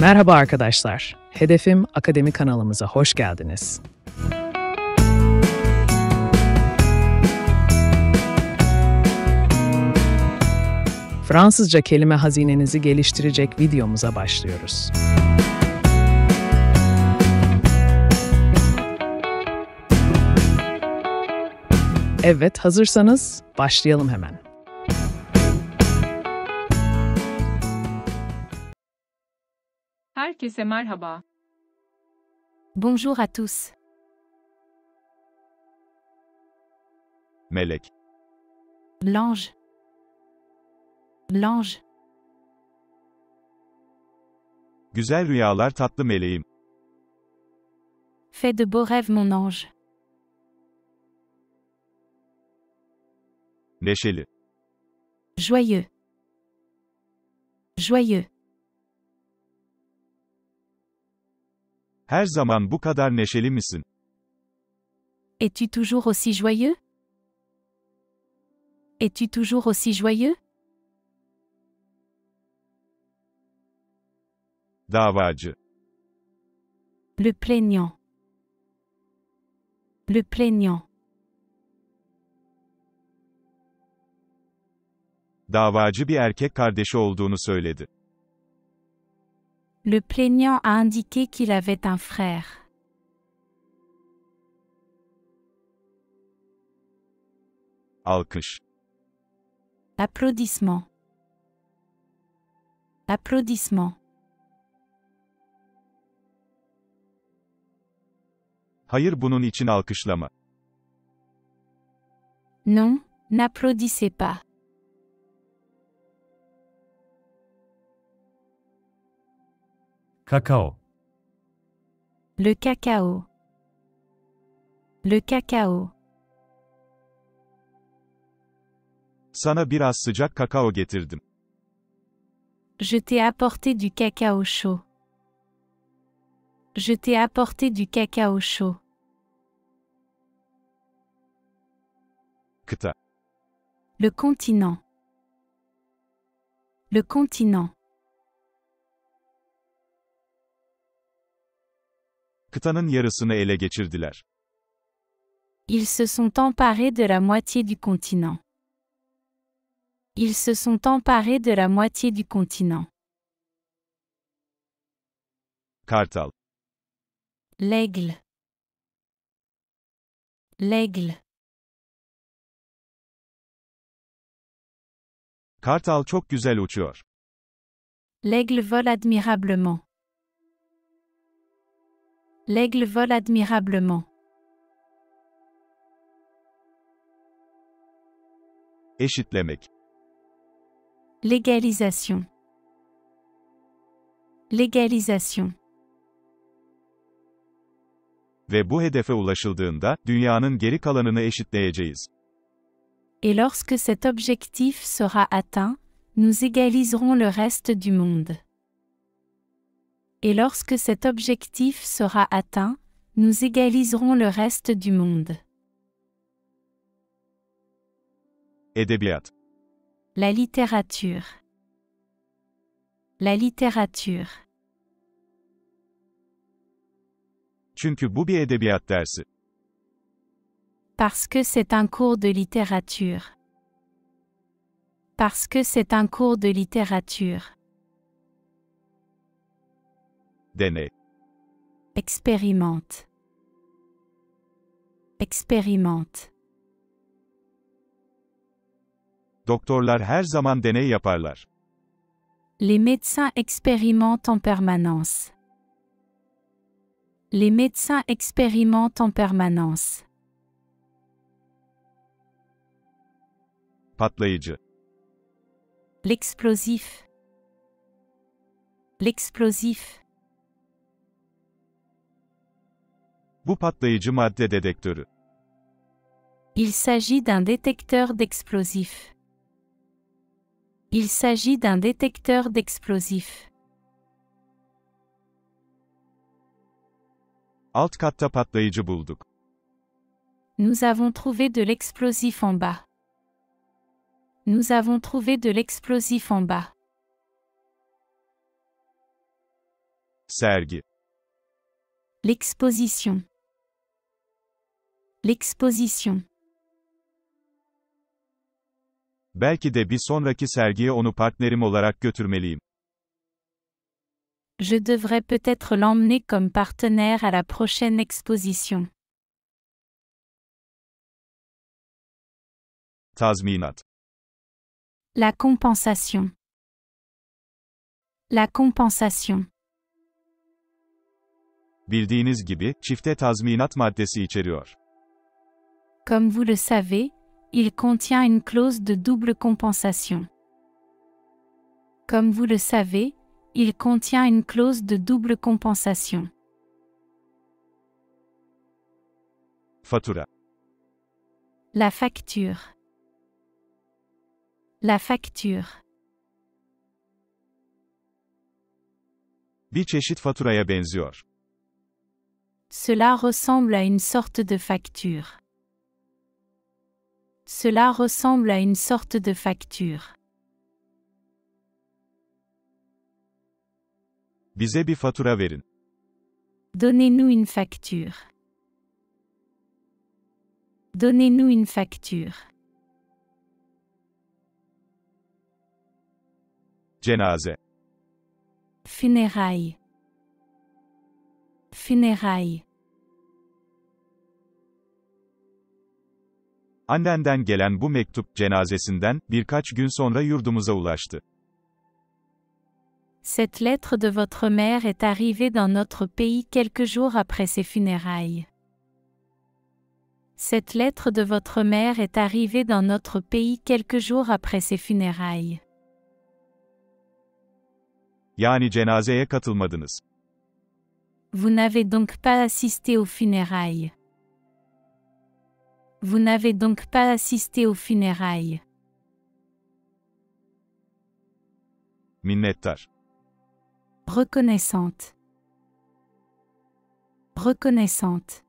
Merhaba arkadaşlar. Hedefim Akademi kanalımıza hoş geldiniz. Fransızca kelime hazinenizi geliştirecek videomuza başlıyoruz. Evet, hazırsanız başlayalım hemen. Herkese merhaba. Bonjour à tous. Melek, L'ange. L'ange. güzel rüyalar tatlı meleğim. Fais de beaux rêves mon ange. Neşeli, Joyeux. Joyeux. her zaman bu kadar neşeli misin? Es-tu toujours aussi joyeux? Es-tu toujours aussi joyeux? Davacı, Le plaignant. Le plaignant. davacı bir erkek kardeşi olduğunu söyledi. Le plaignant a indiqué qu'il avait un frère. Alkış, Applaudissement. Applaudissement. hayır bunun için alkışlama. Non, n'applaudissez pas. Kakao. Le cacao. Le cacao. Sana biraz sıcak kakao getirdim. Je t'ai apporté du cacao chaud. Je t'ai apporté du cacao chaud. Kıta, Le continent. Le continent. kıtanın yarısını ele geçirdiler. Ils se sont emparés de la moitié du continent. Ils se sont emparés de la moitié du continent. Kartal, L'aigle. L'aigle. kartal çok güzel uçuyor. L'aigle vole admirablement. L'aigle vole admirablement. Eşitlemek, Légalisation. Légalisation. ve bu hedefe ulaşıldığında, dünyanın geri kalanını eşitleyeceğiz. Et lorsque cet objectif sera atteint, nous égaliserons le reste du monde. Et lorsque cet objectif sera atteint, nous égaliserons le reste du monde. Edebiyat, La littérature. La littérature. çünkü bu bir edebiyat dersi. Parce que c'est un cours de littérature. Parce que c'est un cours de littérature. Deney, Expérimente. Expérimente. doktorlar her zaman deney yaparlar. Les médecins expérimentent en permanence. Les médecins expérimentent en permanence. Patlayıcı, L'explosif. L'explosif. bu patlayıcı madde dedektörü. Il s'agit d'un détecteur d'explosifs. Il s'agit d'un détecteur d'explosifs. Alt katta patlayıcı bulduk. Nous avons trouvé de l'explosif en bas. Nous avons trouvé de l'explosif en bas. Sergi. L'exposition. L'exposition. Belki de bir sonraki sergiye onu partnerim olarak götürmeliyim. Je devrais peut-être l'emmener comme partenaire à la prochaine exposition. Tazminat. La compensation. La compensation. Bildiğiniz gibi, çifte tazminat maddesi içeriyor. Comme vous le savez, il contient une clause de double compensation. Comme vous le savez, il contient une clause de double compensation. Fatura. La facture. La facture. Bir çeşit faturaya benziyor. Cela ressemble à une sorte de facture. Cela ressemble à une sorte de facture. Bize bir fatura verin. Donnez-nous une facture. Donnez-nous une facture. Cenaze. Funérailles. Funérailles. Annenden gelen bu mektup, cenazesinden, birkaç gün sonra yurdumuza ulaştı. Cette lettre de votre mère est arrivée dans notre pays quelques jours après ses funérailles. Cette lettre de votre mère est arrivée dans notre pays quelques jours après ses funérailles. Yani cenazeye katılmadınız. Vous n'avez donc pas assisté aux funérailles. Vous n'avez donc pas assisté aux funérailles. Minnettar. Reconnaissante. Reconnaissante.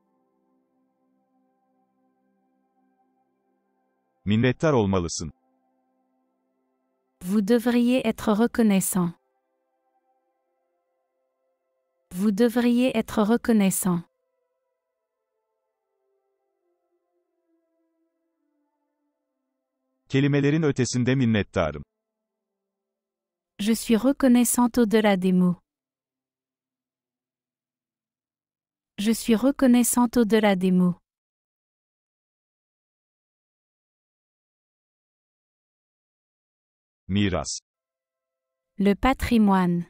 Minnettar olmalısın. Vous devriez être reconnaissant. Vous devriez être reconnaissant. Kelimelerin ötesinde minnettarım. Je suis reconnaissante au-delà des mots. Je suis reconnaissante au-delà des mots. Miras. Le patrimoine.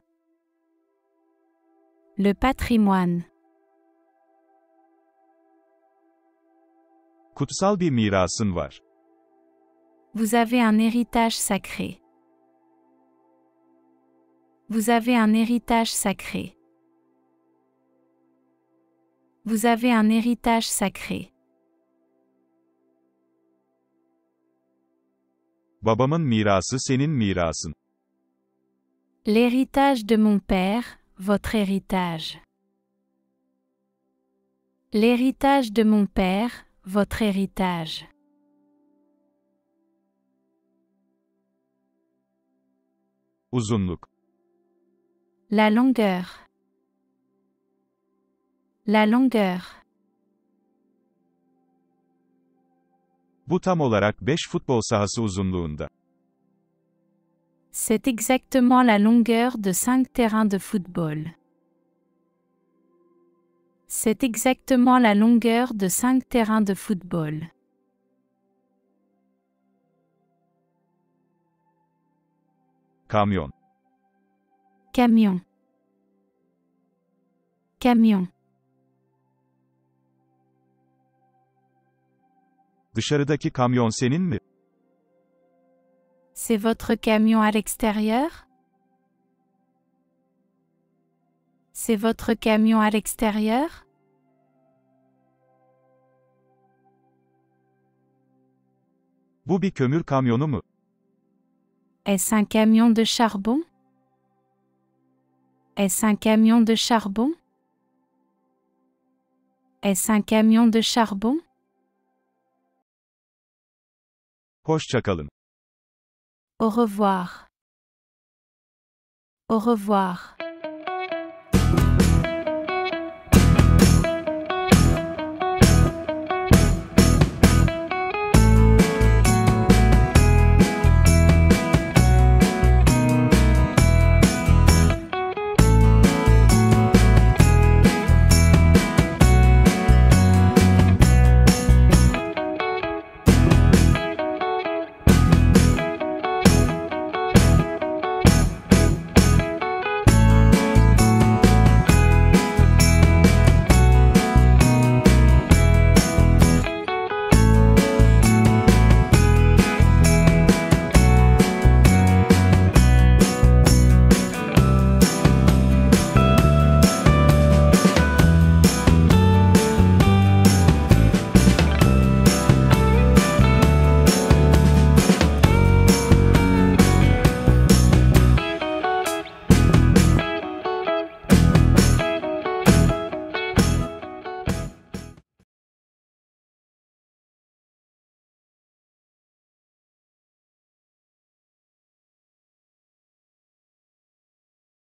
Le patrimoine. Kutsal bir mirasın var. Vous avez un héritage sacré. Vous avez un héritage sacré. Vous avez un héritage sacré. Babamın mirası senin mirasın. L'héritage de mon père, votre héritage. L'héritage de mon père, votre héritage. Uzunluk. La longueur. La longueur. Bu tam olarak 5 futbol sahası uzunluğunda. C'est exactement la longueur de 5 terrains de football. C'est exactement la longueur de 5 terrains de football. Kamyon. Camion. Camion. Dışarıdaki kamyon senin mi? C'est votre camion à l'extérieur? C'est votre camion à l'extérieur? Bu bir kömür kamyonu mu? Est-ce un camion de charbon? Est-ce un camion de charbon? Est-ce un camion de charbon? Hoşça kalın. Au revoir. Au revoir.